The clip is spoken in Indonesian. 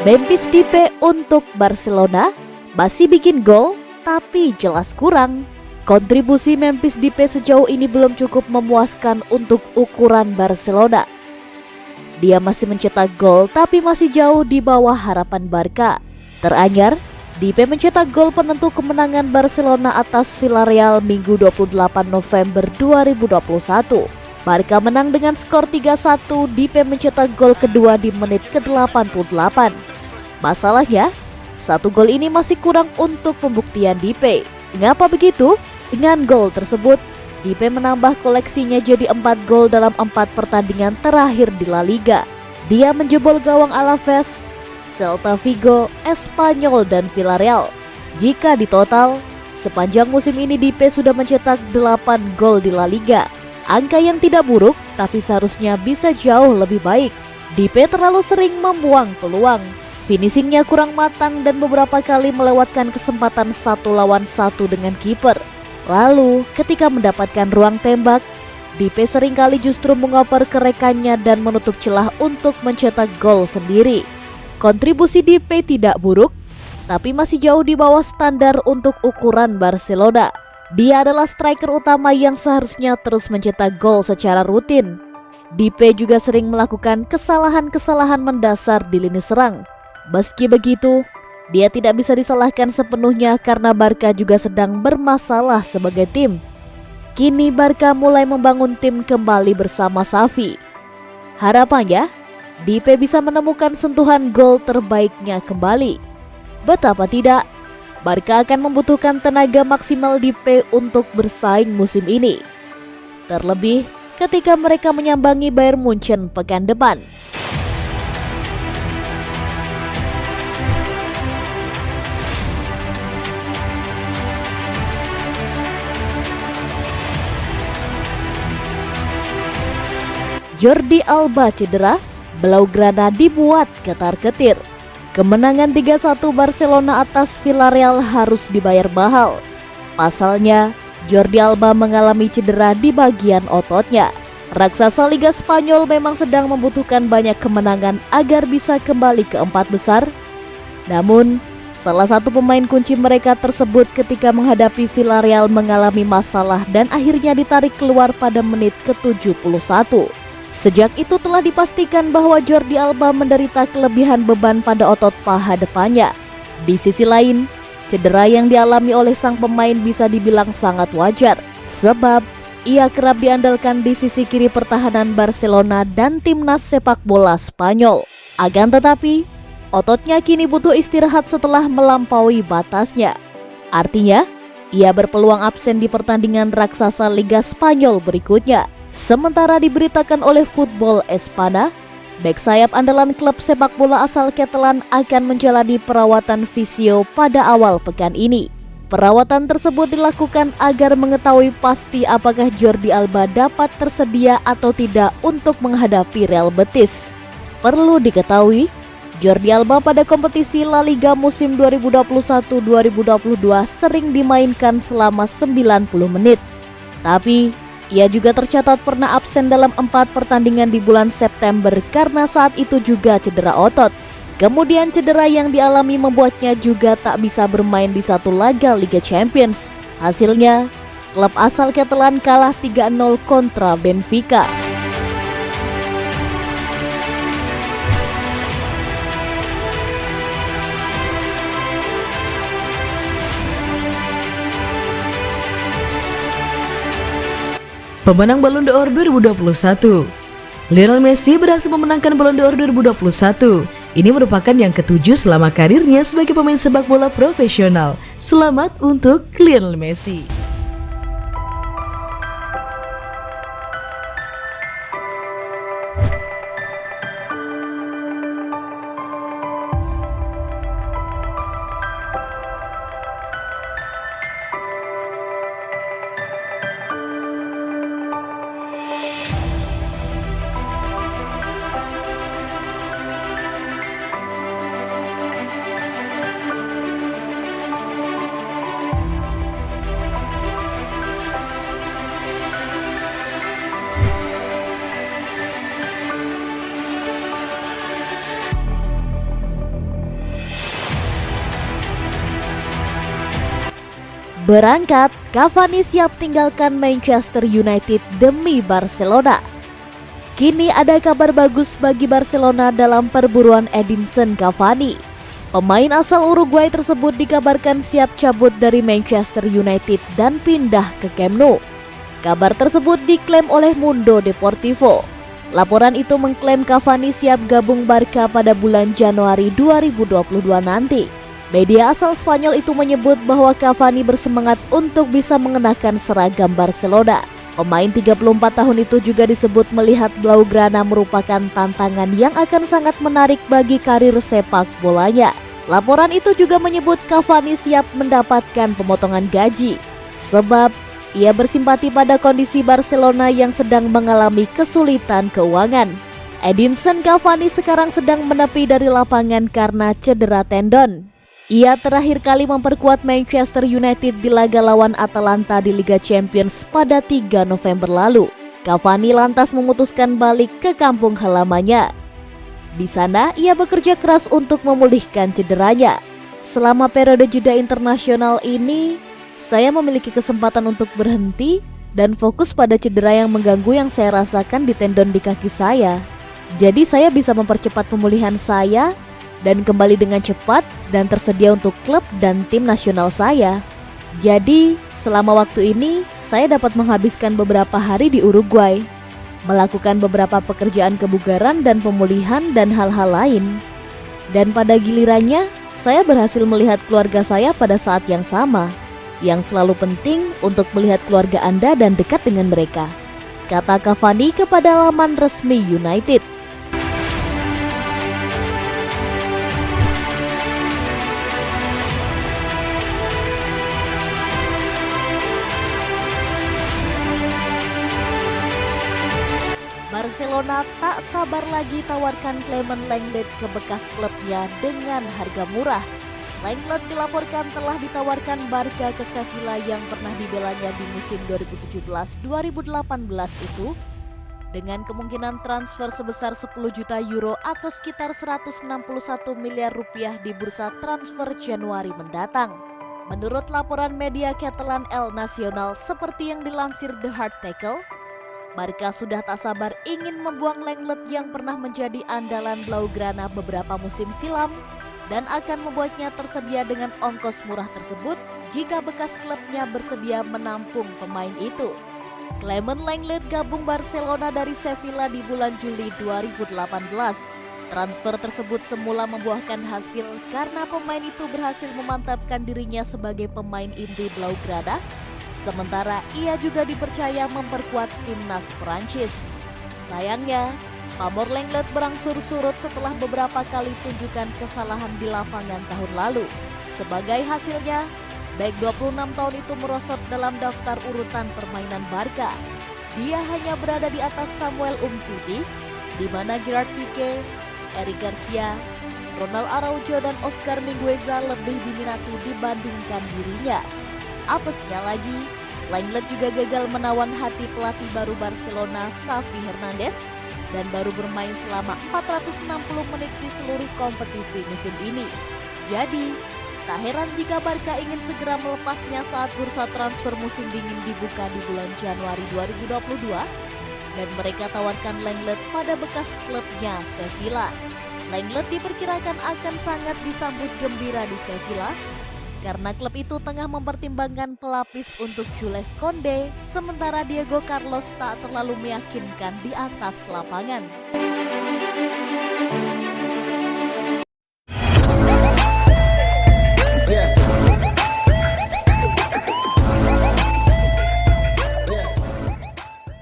Memphis Depay untuk Barcelona masih bikin gol tapi jelas kurang. Kontribusi Memphis Depay sejauh ini belum cukup memuaskan untuk ukuran Barcelona. Dia masih mencetak gol tapi masih jauh di bawah harapan Barca. Teranyar, Depay mencetak gol penentu kemenangan Barcelona atas Villarreal Minggu 28 November 2021. Barca menang dengan skor 3-1. Depay mencetak gol kedua di menit ke-88. Masalahnya, satu gol ini masih kurang untuk pembuktian Depay. Mengapa begitu? Dengan gol tersebut, Depay menambah koleksinya jadi 4 gol dalam 4 pertandingan terakhir di La Liga. Dia menjebol gawang Alaves, Celta Vigo, Espanyol, dan Villarreal. Jika ditotal, sepanjang musim ini Depay sudah mencetak 8 gol di La Liga. Angka yang tidak buruk, tapi seharusnya bisa jauh lebih baik. Depay terlalu sering membuang peluang. Finishingnya kurang matang dan beberapa kali melewatkan kesempatan 1 lawan 1 dengan kiper. Lalu, ketika mendapatkan ruang tembak, Depay seringkali justru mengoper ke rekannya dan menutup celah untuk mencetak gol sendiri. Kontribusi Depay tidak buruk, tapi masih jauh di bawah standar untuk ukuran Barcelona. Dia adalah striker utama yang seharusnya terus mencetak gol secara rutin. Depay juga sering melakukan kesalahan-kesalahan mendasar di lini serang. Meski begitu, dia tidak bisa disalahkan sepenuhnya karena Barca juga sedang bermasalah sebagai tim. Kini Barca mulai membangun tim kembali bersama Xavi. Harapannya, Depay bisa menemukan sentuhan gol terbaiknya kembali. Betapa tidak, Barca akan membutuhkan tenaga maksimal Depay untuk bersaing musim ini. Terlebih ketika mereka menyambangi Bayern Munchen pekan depan. Jordi Alba cedera, Blaugrana dibuat ketar-ketir. Kemenangan 3-1 Barcelona atas Villarreal harus dibayar mahal. Pasalnya, Jordi Alba mengalami cedera di bagian ototnya. Raksasa Liga Spanyol memang sedang membutuhkan banyak kemenangan agar bisa kembali ke 4 besar. Namun, salah satu pemain kunci mereka tersebut ketika menghadapi Villarreal mengalami masalah dan akhirnya ditarik keluar pada menit ke-71. Sejak itu telah dipastikan bahwa Jordi Alba menderita kelebihan beban pada otot paha depannya. Di sisi lain, cedera yang dialami oleh sang pemain bisa dibilang sangat wajar, sebab ia kerap diandalkan di sisi kiri pertahanan Barcelona dan timnas sepak bola Spanyol. Akan tetapi, ototnya kini butuh istirahat setelah melampaui batasnya. Artinya, ia berpeluang absen di pertandingan raksasa Liga Spanyol berikutnya. Sementara diberitakan oleh Football Espana, bek sayap andalan klub sepak bola asal Catalan akan menjalani perawatan fisio pada awal pekan ini. Perawatan tersebut dilakukan agar mengetahui pasti apakah Jordi Alba dapat tersedia atau tidak untuk menghadapi Real Betis. Perlu diketahui, Jordi Alba pada kompetisi La Liga musim 2021-2022 sering dimainkan selama 90 menit. Tapi, ia juga tercatat pernah absen dalam 4 pertandingan di bulan September karena saat itu juga cedera otot. Kemudian cedera yang dialami membuatnya juga tak bisa bermain di satu laga Liga Champions. Hasilnya, klub asal Catalan kalah 3-0 kontra Benfica. Pemenang Ballon d'Or 2021, Lionel Messi berhasil memenangkan Ballon d'Or 2021. Ini merupakan yang ke-7 selama karirnya sebagai pemain sepak bola profesional. Selamat untuk Lionel Messi. Berangkat, Cavani siap tinggalkan Manchester United demi Barcelona. Kini ada kabar bagus bagi Barcelona dalam perburuan Edinson Cavani. Pemain asal Uruguay tersebut dikabarkan siap cabut dari Manchester United dan pindah ke Camp Nou. Kabar tersebut diklaim oleh Mundo Deportivo. Laporan itu mengklaim Cavani siap gabung Barca pada bulan Januari 2022 nanti. Media asal Spanyol itu menyebut bahwa Cavani bersemangat untuk bisa mengenakan seragam Barcelona. Pemain 34 tahun itu juga disebut melihat Blaugrana merupakan tantangan yang akan sangat menarik bagi karir sepak bolanya. Laporan itu juga menyebut Cavani siap mendapatkan pemotongan gaji, sebab ia bersimpati pada kondisi Barcelona yang sedang mengalami kesulitan keuangan. Edinson Cavani sekarang sedang menepi dari lapangan karena cedera tendon. Ia terakhir kali memperkuat Manchester United di laga lawan Atalanta di Liga Champions pada 3 November lalu. Cavani lantas memutuskan balik ke kampung halamannya. Di sana, ia bekerja keras untuk memulihkan cederanya. Selama periode jeda internasional ini, saya memiliki kesempatan untuk berhenti dan fokus pada cedera yang mengganggu yang saya rasakan di tendon di kaki saya. Jadi saya bisa mempercepat pemulihan saya dan kembali dengan cepat dan tersedia untuk klub dan tim nasional saya. Jadi, selama waktu ini, saya dapat menghabiskan beberapa hari di Uruguay, melakukan beberapa pekerjaan kebugaran dan pemulihan dan hal-hal lain. Dan pada gilirannya, saya berhasil melihat keluarga saya pada saat yang sama, yang selalu penting untuk melihat keluarga Anda dan dekat dengan mereka, kata Cavani kepada laman resmi United. Barcelona tak sabar lagi tawarkan Clement Lenglet ke bekas klubnya dengan harga murah. Lenglet dilaporkan telah ditawarkan Barca ke Sevilla yang pernah dibelanya di musim 2017-2018 itu, dengan kemungkinan transfer sebesar 10 juta euro atau sekitar 161 miliar rupiah di bursa transfer Januari mendatang. Menurut laporan media Catalan El Nacional seperti yang dilansir The Hard Tackle, Barca sudah tak sabar ingin membuang Lenglet yang pernah menjadi andalan Blaugrana beberapa musim silam dan akan membuatnya tersedia dengan ongkos murah tersebut jika bekas klubnya bersedia menampung pemain itu. Clement Lenglet gabung Barcelona dari Sevilla di bulan Juli 2018. Transfer tersebut semula membuahkan hasil karena pemain itu berhasil memantapkan dirinya sebagai pemain inti Blaugrana. Sementara ia juga dipercaya memperkuat timnas Prancis. Sayangnya, pamor Lenglet berangsur surut setelah beberapa kali tunjukkan kesalahan di lapangan tahun lalu. Sebagai hasilnya, bek 26 tahun itu merosot dalam daftar urutan permainan Barca. Dia hanya berada di atas Samuel Umtiti, di mana Gerard Pique, Eric Garcia, Ronald Araujo dan Oscar Mingueza lebih diminati dibandingkan dirinya. Apesnya lagi, Lenglet juga gagal menawan hati pelatih baru Barcelona, Xavi Hernandez, dan baru bermain selama 460 menit di seluruh kompetisi musim ini. Jadi, tak heran jika Barca ingin segera melepasnya saat bursa transfer musim dingin dibuka di bulan Januari 2022, dan mereka tawarkan Lenglet pada bekas klubnya Sevilla. Lenglet diperkirakan akan sangat disambut gembira di Sevilla, karena klub itu tengah mempertimbangkan pelapis untuk Jules Koundé, sementara Diego Carlos tak terlalu meyakinkan di atas lapangan.